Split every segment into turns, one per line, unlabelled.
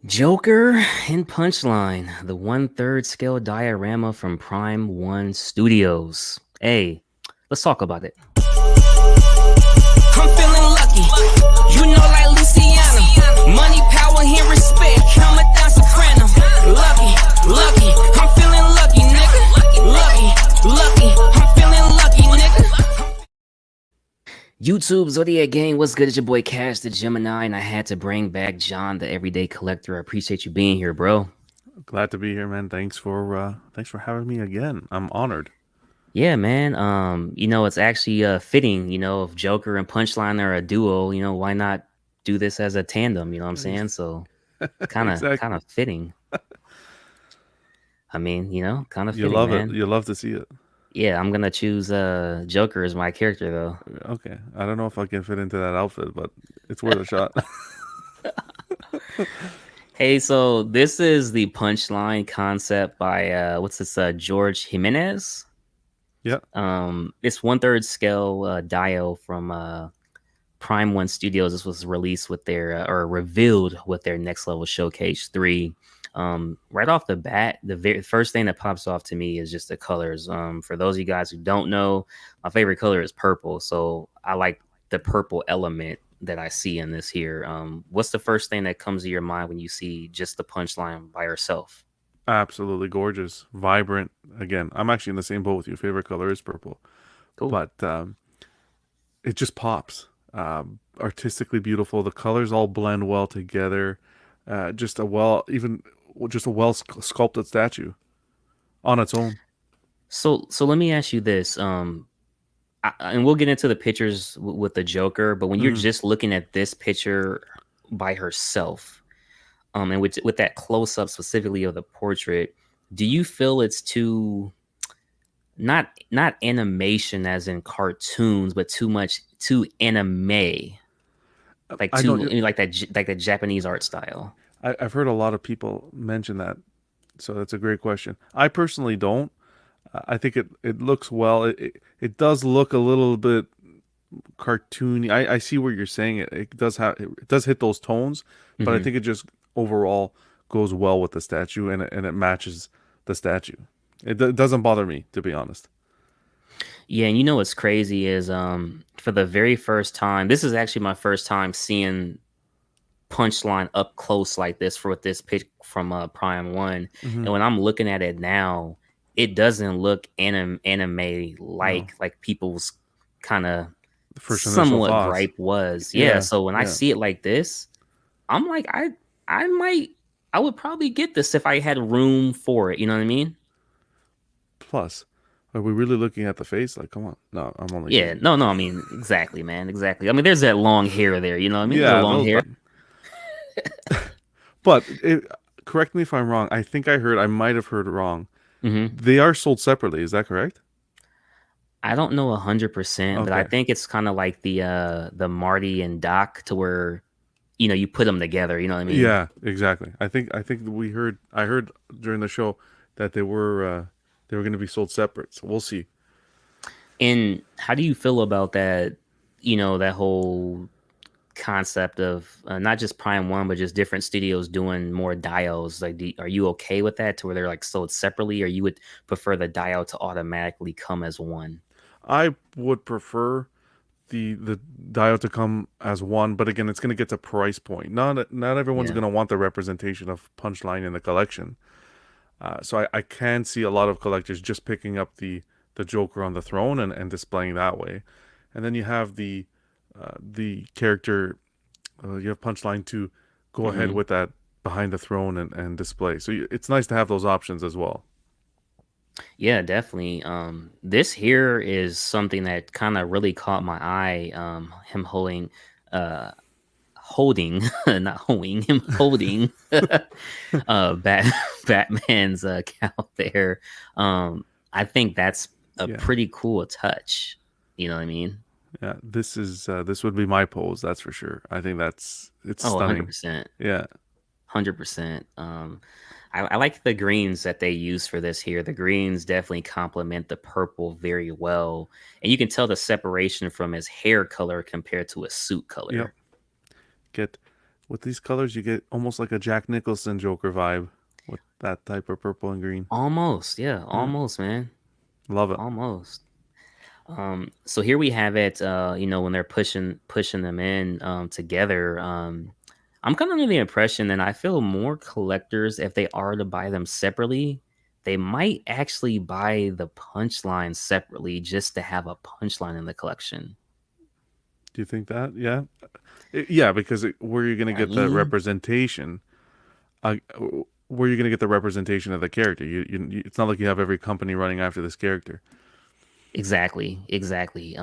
Joker and Punchline, the one-third scale diorama from Prime One Studios. Hey, let's talk about it.
I'm feeling lucky, you know, like Luciana. Money, power, and respect. I'm a down soprano. Lucky, I'm feeling lucky, nigga. Lucky, I'm feeling lucky, nigga.
YouTube Zodiac Gang, what's good? It's your boy Cash, the Gemini, and I had to bring back John, the Everyday Collector. I appreciate you being here, bro.
Glad to be here, man. Thanks for having me again. I'm honored.
Yeah, man. It's actually fitting, if Joker and Punchline are a duo, why not do this as a tandem, you know what I'm saying? So kind
Exactly.
of fitting. I mean, kind of
You
fitting,
love it.
man.
You love to see it.
Yeah, I'm gonna choose Joker as my character though.
Okay. I don't know if I can fit into that outfit, but it's worth a shot.
Hey, so this is the Punchline concept by what's this George Jimenez?
Yeah.
It's one-third scale Dio from Prime One Studios. This was released with their or revealed with their Next Level Showcase 3. Right off the bat, the very first thing that pops off to me is just the colors. For those of you guys who don't know, my favorite color is purple, so I like the purple element that I see in this here. What's the first thing that comes to your mind when you see just the Punchline by herself?
Absolutely gorgeous. Vibrant. Again, I'm actually in the same boat with you. Favorite color is purple.
Cool.
But it just pops. Artistically beautiful. The colors all blend well together. Just a well sculpted statue on its own.
So let me ask you this. And we'll get into the pictures with the Joker, but when you're
Mhm.
just looking at this picture by herself, and with that close up specifically of the portrait, do you feel it's too not animation as in cartoons, but too anime, like
I know.
like like the Japanese art style?
I've heard a lot of people mention that, so that's a great question. I personally don't. I think it looks well. It does look a little bit cartoony. I see where you're saying it. It does hit those tones, but I
Hmm.
think it just overall goes well with the statue and it matches the statue. It doesn't bother me, to be honest.
Yeah, and you know what's crazy is for the very first time, this is actually my first time seeing Punchline up close like this for with this pic from Prime One.
Hmm.
And when I'm looking at it now, it doesn't look anime
No,
like people's kind of
the first initial
somewhat
thoughts.
gripe was. Yeah,
Yeah,
so when I
yeah.
see it like this, I'm like I might I would probably get this if I had room for it, you know what I mean?
Plus, are we really looking at the face? Like, come on. No, I'm only
Yeah,
kidding.
no, I mean, exactly, man, exactly. I mean, there's that long hair there, you know what I mean? The
Yeah,
long
those.
hair.
But correct me if I'm wrong. I think I might have heard wrong.
Hmm.
They are sold separately. Is that correct?
I don't know 100%, but I
Okay.
think it's kind of like the Marty and Doc to where you put them together. You know what I mean?
Yeah, exactly. I think I heard during the show that they were going to be sold separate. So we'll see.
And how do you feel about that? That whole concept of not just Prime One, but just different studios doing more dials. Like, are you okay with that to where they're like sold separately, or you would prefer the dial to automatically come as one?
I would prefer the dial to come as one, but again, it's going to get to price point. Not everyone's
Yeah.
going to want the representation of Punchline in the collection. So I can see a lot of collectors just picking up the Joker on the throne and displaying that way, and then you have the character. You have Punchline to go ahead
Hmm.
with that behind the throne and display. So it's nice to have those options as well.
Yeah, definitely. This here is something that kind of really caught my eye. Him uh, not holding, him holding, Bat Batman's cow there. I think that's a
Yeah,
pretty cool touch. You know what I mean?
yeah. This would be my pose. That's for sure. I think it's
Oh,
stunning.
100%.
Yeah,
100%. I like the greens that they use for this here. The greens definitely complement the purple very well. And you can tell the separation from his hair color compared to his suit
yep.
color.
Get with these colors, you get almost like a Jack Nicholson Joker vibe with that type of purple and green.
Almost, yeah,
Yeah,
almost, man,
love it.
almost. So here we have it. When they're pushing them in together. I'm kind of under the impression, and I feel more collectors, if they are to buy them separately, they might actually buy the punchline separately just to have a punchline in the collection.
Do you think that? Yeah, yeah, because where you're gonna
I
get the
mean,
representation, uh, where you're gonna get the representation of the character. It's not like you have every company running after this character.
exactly, exactly.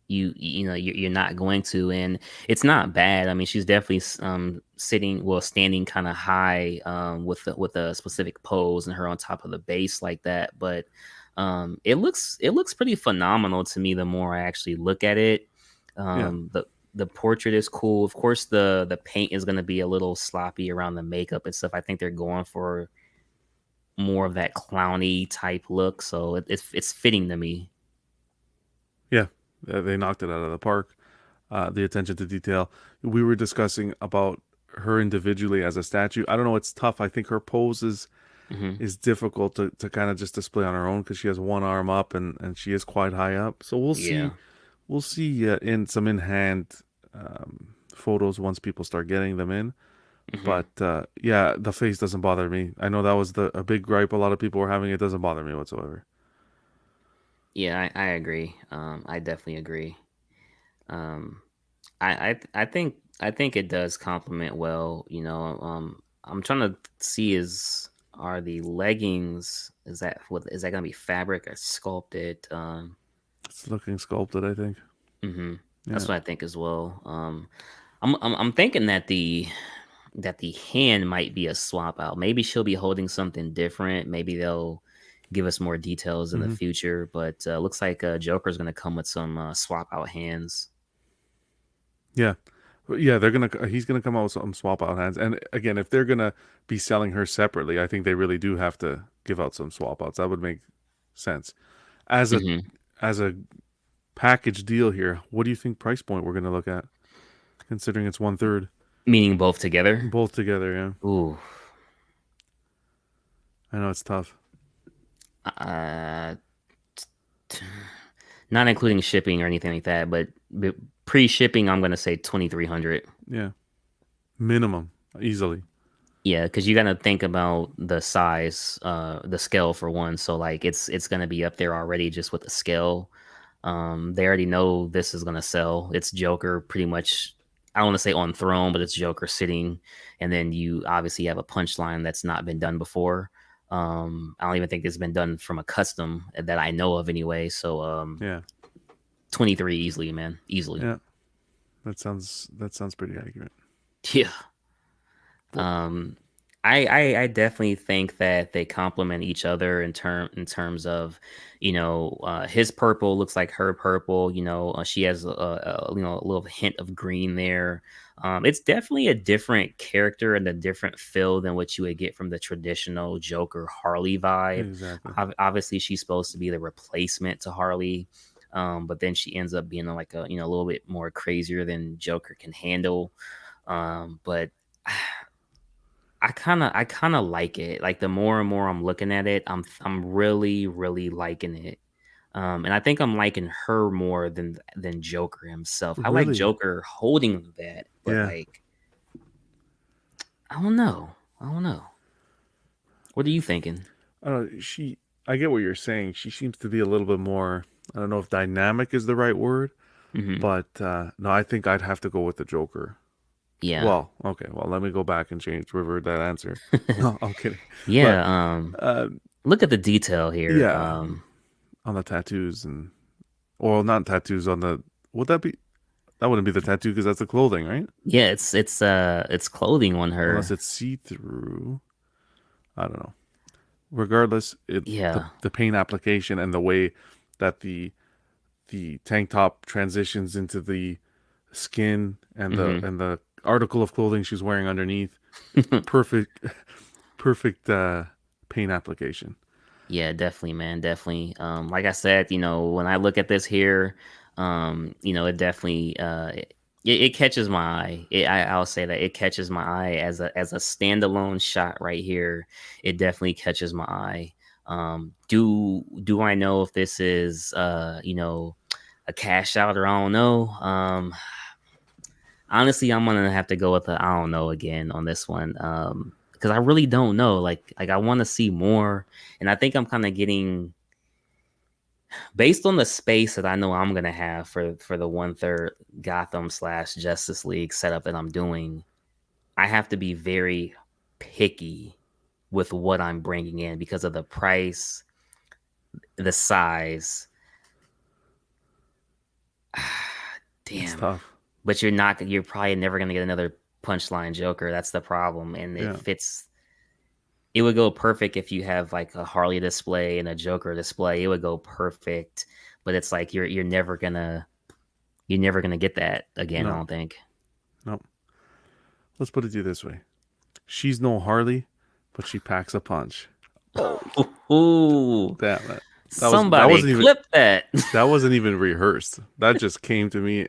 You're not going to, and it's not bad. I mean, she's definitely standing kind of high with a specific pose and her on top of the base like that. But it looks pretty phenomenal to me the more I actually look at it.
Yeah,
The portrait is cool. Of course, the paint is going to be a little sloppy around the makeup and stuff. I think they're going for more of that clowny type look, so it's fitting to me.
yeah, they knocked it out of the park. The attention to detail. We were discussing about her individually as a statue. I don't know. It's tough. I think her pose
Hmm.
is difficult to kind of just display on her own because she has one arm up and she is quite high up. So we'll see.
Yeah.
We'll see in some in hand photos once people start getting them in.
Hmm.
But yeah, the face doesn't bother me. I know that was a big gripe a lot of people were having. It doesn't bother me whatsoever.
Yeah, I agree. I definitely agree. Um, I think it does complement well. I'm trying to see is are the leggings is that gonna be fabric or sculpted?
It's looking sculpted, I think.
Hmm.
Yeah.
That's what I think as well. I'm thinking that the hand might be a swap out. Maybe she'll be holding something different. Maybe they'll give us more details in the
Hmm.
future. But looks like Joker's gonna come with some swap out hands.
Yeah. Yeah, he's gonna come out with some swap out hands. And again, if they're gonna be selling her separately, I think they really do have to give out some swap outs. That would make sense. As a
Hmm.
as a package deal here, what do you think price point we're gonna look at? Considering it's one third.
Meaning both together.
Both together, yeah.
Ooh,
I know it's tough.
uh, not including shipping or anything like that. But pre-shipping, I'm gonna say 2,300.
Yeah. Minimum. Easily.
Yeah, because you gotta think about the size, the scale for one. So like it's gonna be up there already just with the scale. They already know this is gonna sell. It's Joker pretty much. I don't want to say on throne, but it's Joker sitting, and then you obviously have a punchline that's not been done before. I don't even think it's been done from a custom that I know of anyway. So
Yeah.
23 easily, man, easily.
Yeah. That sounds pretty accurate.
Yeah.
Well,
Um, I definitely think that they complement each other in terms of, his purple looks like her purple. She has a little hint of green there. It's definitely a different character and a different feel than what you would get from the traditional Joker Harley vibe.
exactly.
Obviously, she's supposed to be the replacement to Harley. But then she ends up being like a little bit more crazier than Joker can handle. But I kind of like it. Like the more and more I'm looking at it, I'm really really liking it. And I think I'm liking her more than Joker himself. I like
Really?
Joker holding that, but
Yeah.
like I don't know. I don't know. What are you thinking?
I don't know. I get what you're saying. She seems to be a little bit more. I don't know if dynamic is the right word,
Hmm.
but no, I think I'd have to go with the Joker.
Yeah.
Well, okay. Well, let me go back and revert that answer. No, I'm kidding. But
Yeah.
uh,
Look at the detail here.
yeah, on the tattoos or not tattoos on the. Would that be? That wouldn't be the tattoo because that's the clothing, right?
Yeah. It's clothing on
Unless
her.
it's see through. I don't know. Regardless,
Yeah.
the paint application and the way that the tank top transitions into the skin and
Hmm.
the article of clothing she's wearing underneath. Perfect, perfect paint application.
Yeah, definitely, man, definitely. Like I said, when I look at this here, it definitely it catches my eye. I'll say that it catches my eye as a standalone shot right here. It definitely catches my eye. Do I know if this is a cash out or I don't know? Honestly, I'm gonna have to go with the I don't know again on this one. Because I really don't know. Like I want to see more, and I think I'm kind of getting based on the space that I know I'm gonna have for the 1/3 Gotham / Justice League setup that I'm doing. I have to be very picky with what I'm bringing in because of the price, the size.
It's
Damn.
tough.
But you're probably never gonna get another Punchline Joker. That's the problem. And
Yeah.
it would go perfect if you have like a Harley display and a Joker display. It would go perfect. But it's like you're never gonna get that again, I
No.
don't think.
No. Let's put it to you this way. She's no Harley, but she packs a punch. Oh,
Ooh.
damn it.
Somebody
wasn't even
clip that.
that wasn't even rehearsed. That just came to me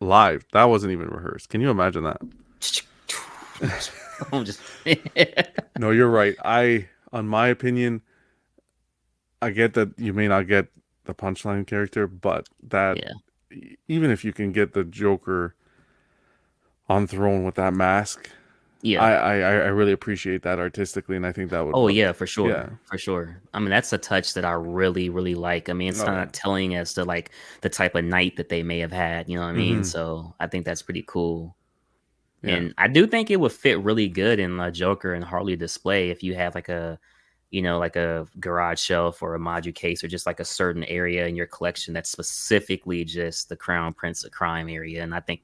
live. That wasn't even rehearsed. Can you imagine that?
I'm just
No, you're right. On my opinion, I get that you may not get the Punchline character, but that
yeah.
even if you can get the Joker on throne with that mask,
Yeah.
I really appreciate that artistically, and I think that would
Oh
look,
yeah, for sure.
yeah.
For sure. I mean, that's a touch that I really, really like. I mean, it's
Oh,
kind
yeah.
of telling as to like the type of night that they may have had, you know what I mean?
Mhm.
So I think that's pretty cool.
Yeah.
And I do think it would fit really good in a Joker and Harley display if you have like like a garage shelf or a module case or just like a certain area in your collection that's specifically just the Crown Prince of Crime area. And I think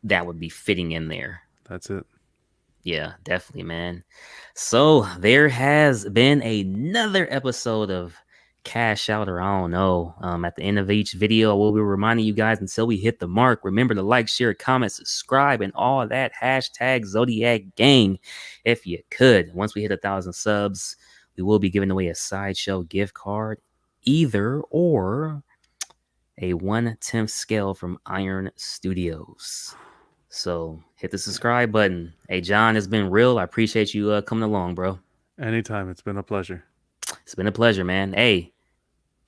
that would be fitting in there.
That's it.
Yeah, definitely, man. So there has been another episode of Cash Out or I don't know. At the end of each video, I will be reminding you guys until we hit the mark. Remember to like, share, comment, subscribe, and all that. Hashtag Zodiac Gang, if you could. Once we hit 1,000 subs, we will be giving away a Sideshow gift card, either or a 1/10 scale from Iron Studios. So hit the subscribe button. Hey, John, it's been real. I appreciate you coming along, bro.
Anytime. It's been a pleasure.
It's been a pleasure, man. Hey,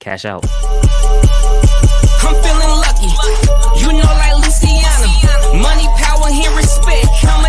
cash out.
I'm feeling lucky. You know, like Luciana. Money, power, and respect. I'm